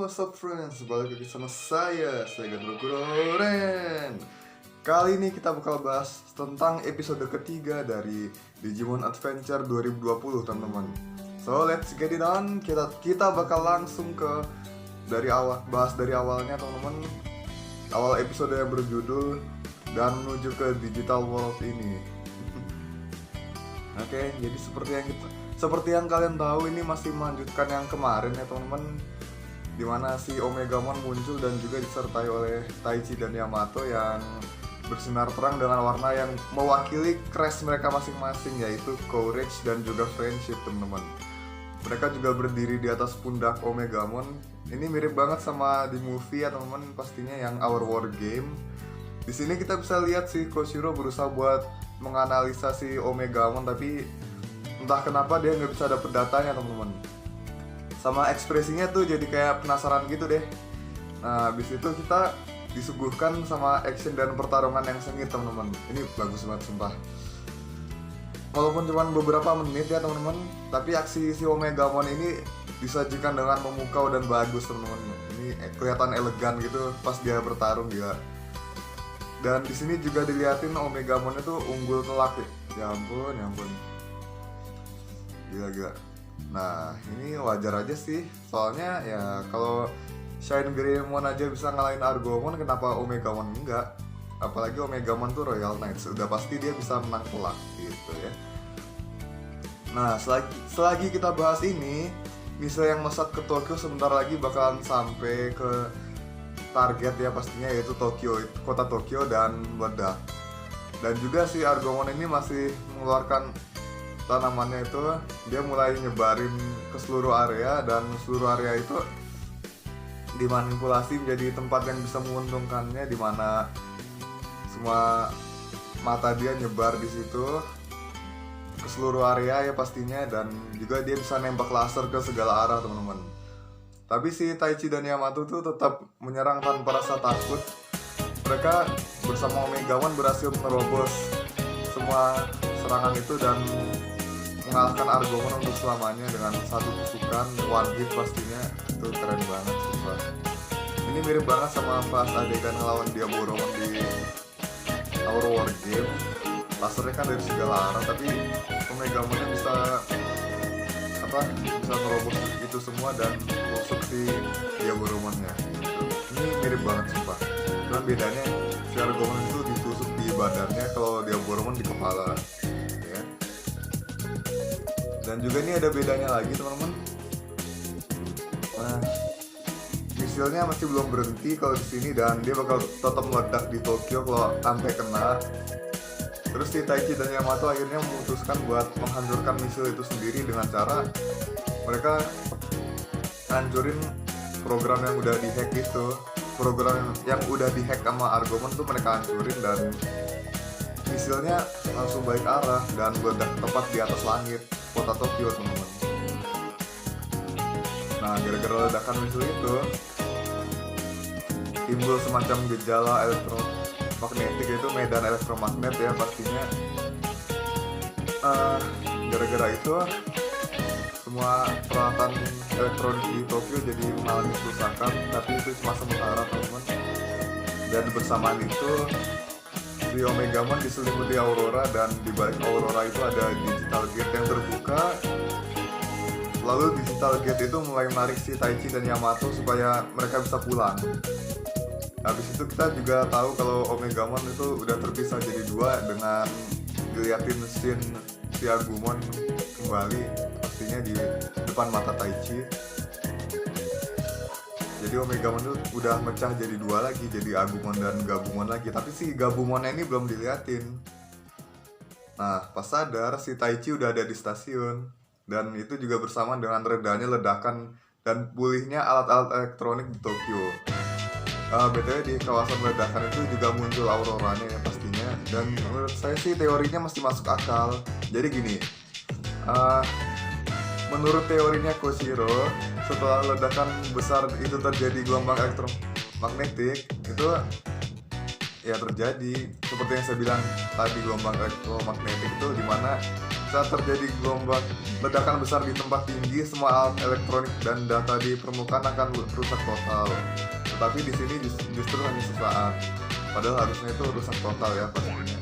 what's up friends, balik lagi sama saya Gandro. Kali ini kita bakal bahas tentang episode ketiga dari Digimon Adventure 2020 teman-teman. So let's get it on. Kita bakal langsung ke bahas dari awalnya teman-teman. Awal episode yang berjudul dan menuju ke digital world ini. Oke, jadi seperti yang kalian tahu, ini masih melanjutkan yang kemarin ya teman-teman, dimana si Omegamon muncul dan juga disertai oleh Taichi dan Yamato yang bersinar terang dengan warna yang mewakili crash mereka masing-masing, yaitu courage dan juga friendship teman-teman. Mereka juga berdiri di atas pundak Omegamon. Ini mirip banget sama di movie ya teman-teman, pastinya yang Our War Game. Di sini kita bisa lihat si Koshiro berusaha buat menganalisa si Omegamon, tapi entah kenapa dia nggak bisa dapet datanya teman-teman. Sama ekspresinya tuh jadi kayak penasaran gitu deh. Nah, habis itu kita disuguhkan sama action dan pertarungan yang sengit teman-teman. Ini bagus banget sumpah. Walaupun cuma beberapa menit ya teman-teman, tapi aksi si Omegamon ini disajikan dengan memukau dan bagus teman-teman. Ini kelihatan elegan gitu pas dia bertarung gila. Dan di sini juga diliatin Omegamon itu unggul telak ya. Ya ampun. Gila. Nah, ini wajar aja sih. Soalnya ya kalau Shine Greymon aja bisa ngalahin Argomon, kenapa Omegamon enggak? Apalagi Omegamon tuh Royal Knights, udah pasti dia bisa menang telak gitu ya. Nah, selagi kita bahas ini, misi yang mesat ke Tokyo sebentar lagi bakalan sampai ke target ya pastinya, yaitu kota Tokyo dan meledak. Dan juga si Argomon ini masih mengeluarkan tanamannya itu, dia mulai nyebarin ke seluruh area, dan seluruh area itu dimanipulasi menjadi tempat yang bisa menguntungkannya, dimana semua mata dia nyebar di situ ke seluruh area ya pastinya, dan juga dia bisa nembak laser ke segala arah teman-teman. Tapi si Taichi dan Yamato tuh tetap menyerang tanpa rasa takut. Mereka bersama Omegamon berhasil menerobos semua serangan itu dan mengalahkan Argomon untuk selamanya dengan satu tusukan one hit pastinya. Itu keren banget sumpah. Ini mirip banget sama pas adegan ngelawan Diaboromon di Our War Game. Lasernya kan dari segala arah, tapi Omegamonnya bisa nerobos itu semua dan masuk di Diaboromonnya gitu. Ini mirip banget sumpah. Cuman bedanya si Argomon itu ditusuk di badannya, kalau Diaboromon di kepala ya. Dan juga ini ada bedanya lagi teman-teman. Nah, misilnya masih belum berhenti kalau di sini, dan dia bakal tetap meledak di Tokyo kalau sampai kena. Terus si Taichi dan Yamato akhirnya memutuskan buat menghancurkan misil itu sendiri dengan cara mereka hancurin program yang udah dihack itu. Program yang udah dihack sama Argomon tuh mereka hancurin, dan misilnya langsung balik arah dan meledak tepat di atas langit kota Tokyo teman-teman. Nah, gara-gara ledakan misil itu timbul semacam gejala elektromagnetik, yaitu medan elektromagnet ya pastinya. Gara-gara itu semua peralatan elektronik di Tokyo jadi mengalami kerusakan, tapi itu cuma sementara teman-teman. Dan bersamaan itu si Omegamon diselimuti Aurora, dan di balik Aurora itu ada digital gate yang terbuka. Lalu digital gate itu mulai menarik si Taichi dan Yamato supaya mereka bisa pulang. Habis itu kita juga tahu kalau Omegamon itu udah terpisah jadi dua dengan diliatin scene si Agumon kembali pastinya di depan mata Taichi. Jadi Omegamon itu udah mecah jadi dua lagi, jadi Agumon dan Gabumon lagi. Tapi si Gabumonnya ini belum diliatin. Nah, pas sadar si Taichi udah ada di stasiun, dan itu juga bersamaan dengan redanya ledakan dan pulihnya alat-alat elektronik di Tokyo. BTW di kawasan ledakan itu juga muncul auroranya ya pastinya, dan menurut saya sih teorinya masih masuk akal. Jadi gini, menurut teorinya Koshiro, setelah ledakan besar itu terjadi gelombang elektromagnetik, itu ya terjadi seperti yang saya bilang tadi, gelombang elektromagnetik itu dimana Saat terjadi gelombang ledakan besar di tempat tinggi, semua alat elektronik dan data di permukaan akan rusak total. Tetapi di sini justru hanya sesaat. Padahal harusnya itu rusak total ya pastinya.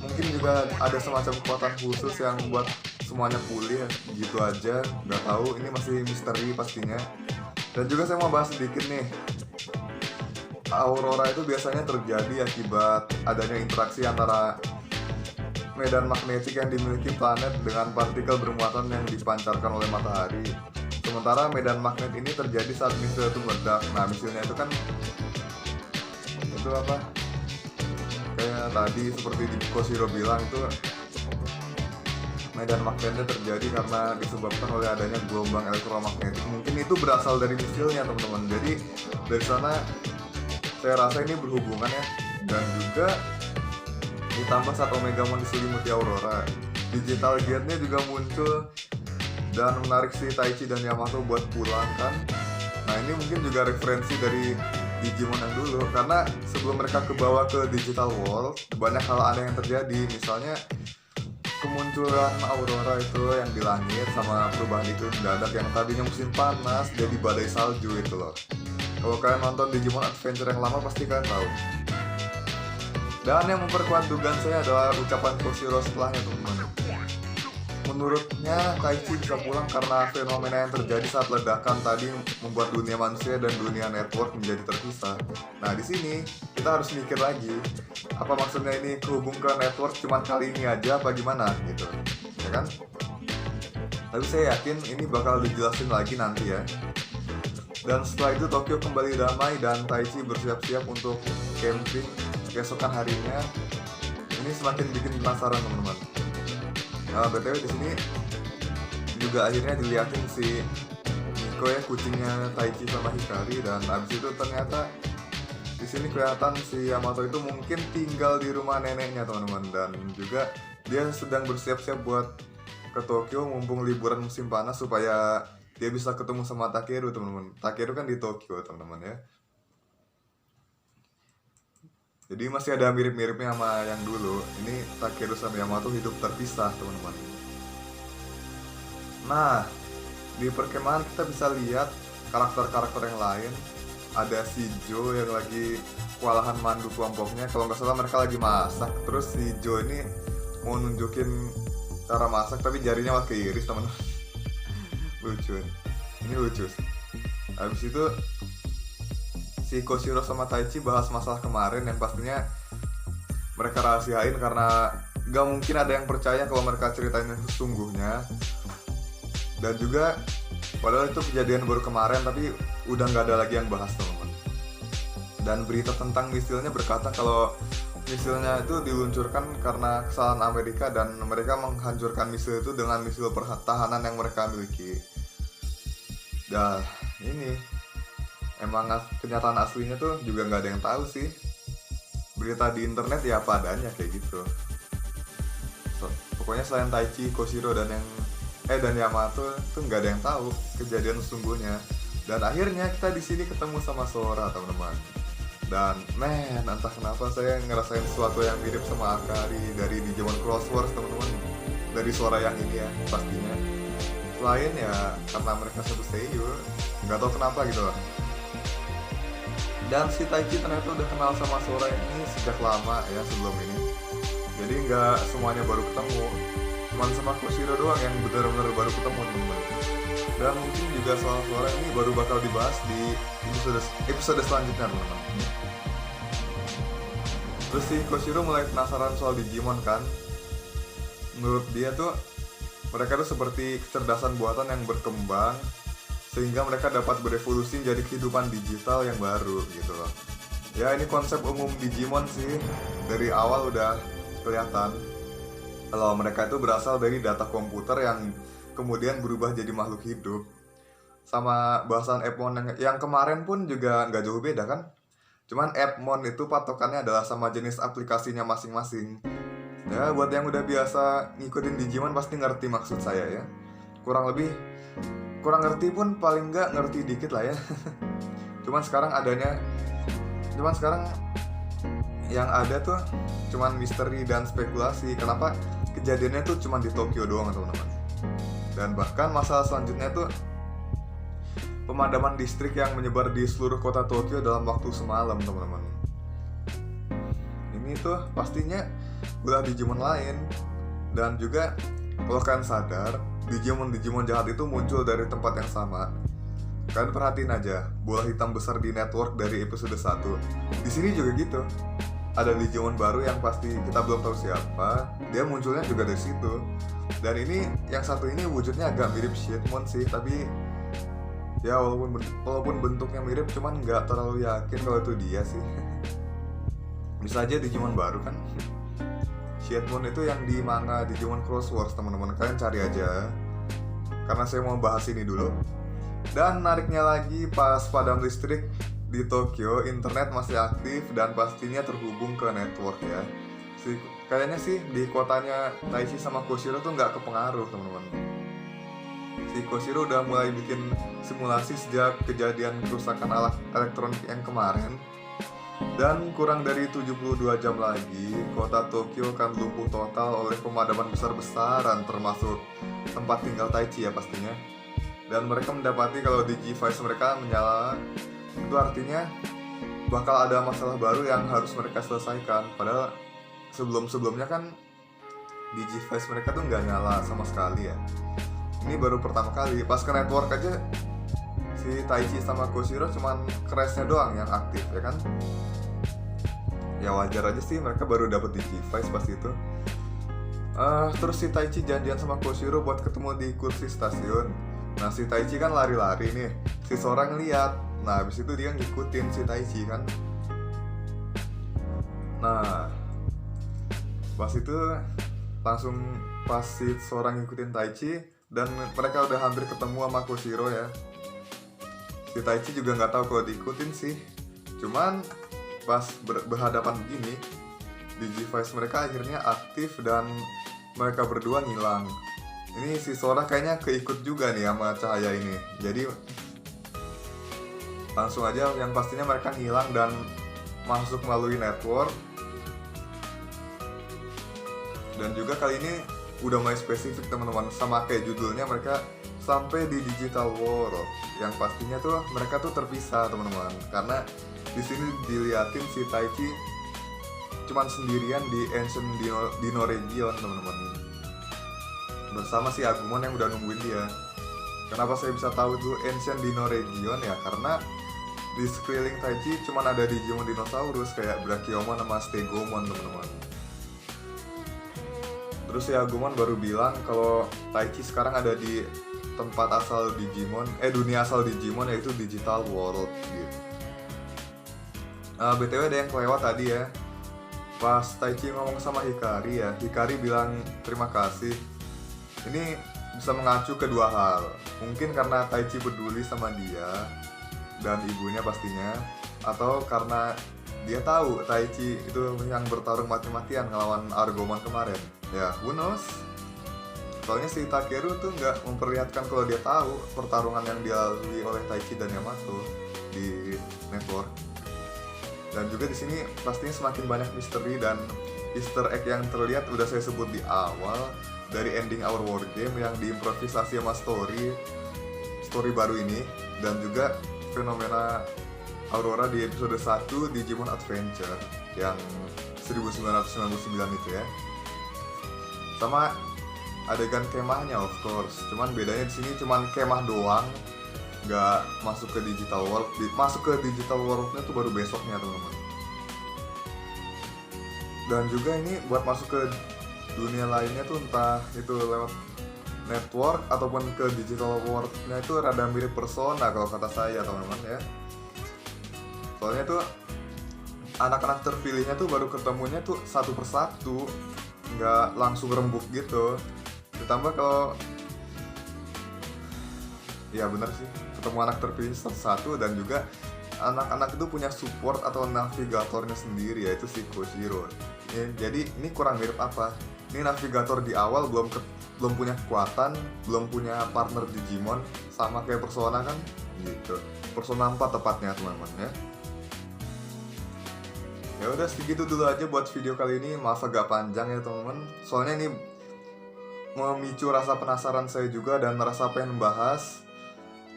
Mungkin juga ada semacam kekuatan khusus yang membuat semuanya pulih gitu aja. Nggak tahu, ini masih misteri pastinya. Dan juga saya mau bahas sedikit nih. Aurora itu biasanya terjadi akibat adanya interaksi antara medan magnetik yang dimiliki planet dengan partikel bermuatan yang dipancarkan oleh matahari. Sementara medan magnet ini terjadi saat misil itu meledak. Nah, misilnya itu kan itu apa? Kayak tadi seperti di Koshiro bilang, itu medan magnetnya terjadi karena disebabkan oleh adanya gelombang elektromagnetik. Mungkin itu berasal dari misilnya, teman-teman. Jadi dari sana saya rasa ini berhubungan ya. Dan juga ditambah saat Omegamon diselimuti Aurora, digital gate-nya juga muncul dan menarik si Taichi dan Yamato buat pulang kan. Nah, ini mungkin juga referensi dari Digimon yang dulu, karena sebelum mereka kebawa ke digital world, banyak hal aneh yang terjadi. Misalnya kemunculan Aurora itu yang di langit, sama perubahan iklim mendadak yang tadinya musim panas jadi badai salju itu loh. Kalau kalian nonton Digimon Adventure yang lama pasti kalian tahu. Dan yang memperkuat dugaan saya adalah ucapan Koshiro setelahnya, teman-teman. Menurutnya Taichi bisa pulang karena fenomena yang terjadi saat ledakan tadi membuat dunia manusia dan dunia network menjadi terpisah. Nah, di sini kita harus mikir lagi, apa maksudnya ini kehubung ke network cuma kali ini aja apa gimana gitu, ya kan? Tapi saya yakin ini bakal dijelasin lagi nanti ya. Dan setelah itu Tokyo kembali damai dan Taichi bersiap-siap untuk camping keesokan harinya. Ini semakin bikin penasaran, teman-teman. BTW di sini juga akhirnya dilihatin si Nico ya, kucingnya Taichi sama Hikari, dan abis itu ternyata di sini kelihatan si Yamato itu mungkin tinggal di rumah neneknya, teman-teman, dan juga dia sedang bersiap-siap buat ke Tokyo mumpung liburan musim panas supaya dia bisa ketemu sama Takeru, teman-teman. Takeru kan di Tokyo, teman-teman ya. Jadi masih ada mirip-miripnya sama yang dulu. Ini Takeru sama Yamato hidup terpisah, teman-teman. Nah, di perkemahan kita bisa lihat karakter-karakter yang lain. Ada si Joe yang lagi kewalahan mandu kelompoknya. Kalau nggak salah mereka lagi masak. Terus si Joe ini mau nunjukin cara masak, tapi jarinya malah keiris, teman-teman. Lucu. Ini lucu. Habis itu si Koshiro sama Taichi bahas masalah kemarin yang pastinya mereka rahasiain karena gak mungkin ada yang percaya kalau mereka ceritain yang sesungguhnya. Dan juga padahal itu kejadian baru kemarin, tapi udah gak ada lagi yang bahas, teman-teman. Dan berita tentang misilnya berkata kalau misilnya itu diluncurkan karena kesalahan Amerika dan mereka menghancurkan misil itu dengan misil pertahanan yang mereka miliki. Dah, ini emang kenyataan aslinya tuh juga nggak ada yang tahu sih. Berita di internet ya apa adanya kayak gitu. Pokoknya selain Taichi, Koshiro dan Yamato tuh nggak ada yang tahu kejadian sesungguhnya. Dan akhirnya kita di sini ketemu sama Sora, teman-teman. Dan entah kenapa saya ngerasain sesuatu yang mirip sama Akari dari Digimon Cross Wars, teman-teman. Dari Sora yang ini ya pastinya. Selain ya karena mereka satu seiyu, nggak tahu kenapa gitu loh. Dan si Taichi ternyata udah kenal sama Sora ini sejak lama ya sebelum ini. Jadi nggak semuanya baru ketemu, cuman sama Koshiro doang yang benar-benar baru ketemu, teman-teman. Dan mungkin juga soal Sora ini baru bakal dibahas di episode selanjutnya, teman-teman. Terus si Koshiro mulai penasaran soal Digimon kan. Menurut dia tuh mereka tuh seperti kecerdasan buatan yang berkembang sehingga mereka dapat berevolusi jadi kehidupan digital yang baru gitu loh. Ya ini konsep umum Digimon sih, dari awal udah kelihatan kalau mereka itu berasal dari data komputer yang kemudian berubah jadi makhluk hidup. Sama bahasan Appmon yang kemarin pun juga nggak jauh beda kan. Cuman Appmon itu patokannya adalah sama jenis aplikasinya masing-masing. Ya buat yang udah biasa ngikutin Digimon pasti ngerti maksud saya ya. Kurang ngerti pun paling nggak ngerti dikit lah ya. Cuman sekarang yang ada tuh cuman misteri dan spekulasi. Kenapa kejadiannya tuh cuma di Tokyo doang teman-teman. Dan bahkan masalah selanjutnya tuh pemadaman listrik yang menyebar di seluruh kota Tokyo dalam waktu semalam teman-teman. Ini tuh pastinya ulah Digimon lain. Dan juga kalau kalian sadar, Digimon jahat itu muncul dari tempat yang sama. Kalian perhatiin aja bola hitam besar di network dari episode 1. Di sini juga gitu. Ada Digimon baru yang pasti kita belum tahu siapa. Dia munculnya juga dari situ. Dan ini yang satu ini wujudnya agak mirip Shitmon sih, tapi ya walaupun bentuknya mirip, cuman nggak terlalu yakin kalau itu dia sih. Bisa aja Digimon baru kan. Shitmon itu yang di manga Digimon Cross Wars teman-teman, kalian cari aja. Karena saya mau bahas ini dulu. Dan nariknya lagi, pas padam listrik di Tokyo, internet masih aktif dan pastinya terhubung ke network ya. Kayaknya sih di kotanya Taichi sama Koshiro tuh nggak kepengaruh teman-teman. Si Koshiro udah mulai bikin simulasi sejak kejadian kerusakan alat elektronik yang kemarin. Dan kurang dari 72 jam lagi, kota Tokyo akan lumpuh total oleh pemadaman besar-besaran, termasuk tempat tinggal Taichi ya pastinya. Dan mereka mendapati kalau Digivice mereka menyala. Itu artinya bakal ada masalah baru yang harus mereka selesaikan. Padahal sebelum-sebelumnya kan Digivice mereka tuh nggak nyala sama sekali ya. Ini baru pertama kali. Pas ke network aja si Taichi sama Koshiro cuman crashnya doang yang aktif ya kan. Ya wajar aja sih, mereka baru dapet Digivice pas itu. Terus si Taichi janjian sama Koshiro buat ketemu di kursi stasiun. Nah si Taichi kan lari-lari nih, si Sora ngeliat. Nah habis itu dia ngikutin si Taichi kan. Nah pas itu langsung pas si Sora ngikutin Taichi, dan mereka udah hampir ketemu sama Koshiro ya. Si Taichi juga nggak tahu kalau diikutin sih. Cuman pas berhadapan begini, Digivice mereka akhirnya aktif dan mereka berdua ngilang. Ini si Sora kayaknya keikut juga nih sama cahaya ini. Jadi langsung aja yang pastinya mereka ngilang dan masuk melalui network. Dan juga kali ini udah mulai spesifik teman-teman, sama kayak judulnya, mereka sampai di digital world. Yang pastinya tuh mereka tuh terpisah teman-teman, karena di sini diliatin si Taichi cuman sendirian di Ancient Dino Region teman-teman, bersama si Agumon yang udah nungguin dia. Kenapa saya bisa tahu tuh Ancient Dino Region ya? Karena di sekeliling Taichi cuman ada Digimon dinosaurus kayak Brachiomon sama Stegomon teman-teman. Terus si Agumon baru bilang kalau Taichi sekarang ada di tempat asal Digimon, dunia asal Digimon, yaitu Digital World gitu. BTW ada yang kelewat tadi ya. Pas Taichi ngomong sama Hikari ya, Hikari bilang terima kasih. Ini bisa mengacu ke dua hal. Mungkin karena Taichi peduli sama dia dan ibunya pastinya, atau karena dia tahu Taichi itu yang bertarung mati-matian ngelawan Argomon kemarin. Ya, who knows? Soalnya si Takeru tuh nggak memperlihatkan kalau dia tahu pertarungan yang dilalui oleh Taichi dan Yamato di network. Dan juga di sini pastinya semakin banyak misteri dan Easter egg yang terlihat udah saya sebut di awal, dari ending Our War Game yang diimprovisasi sama story baru ini, dan juga fenomena Aurora di episode 1 Digimon Adventure yang 1999 itu ya. Sama adegan kemahnya of course, cuman bedanya di sini cuman kemah doang, nggak masuk ke digital world. Masuk ke digital worldnya tuh baru besoknya teman-teman. Dan juga ini buat masuk ke dunia lainnya tuh entah itu lewat network ataupun ke digital worldnya itu rada mirip Persona kalau kata saya teman-teman ya. Soalnya tuh anak-anak terpilihnya tuh baru ketemunya tuh satu persatu, nggak langsung rembuk gitu. Ditambah kalau ya bener sih, ketemu anak terpilih satu-satu, dan juga anak-anak itu punya support atau navigatornya sendiri, yaitu si Koshiro. Ya, jadi ini kurang mirip apa? Ini navigator di awal belum punya kekuatan, belum punya partner Digimon, sama kayak Persona kan? Gitu. Persona 4 tepatnya teman-teman ya. Ya udah segitu dulu aja buat video kali ini. Maaf agak panjang ya teman-teman. Soalnya ini memicu rasa penasaran saya juga dan rasa pengen bahas.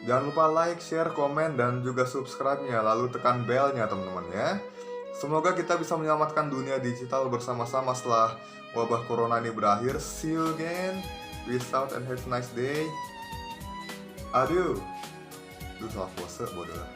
Jangan lupa like, share, komen, dan juga subscribe-nya, lalu tekan bell-nya teman-teman ya. Semoga kita bisa menyelamatkan dunia digital bersama-sama setelah wabah corona ini berakhir. See you again. Peace out and have a nice day. Adieu. Duh, salah pose bodoh.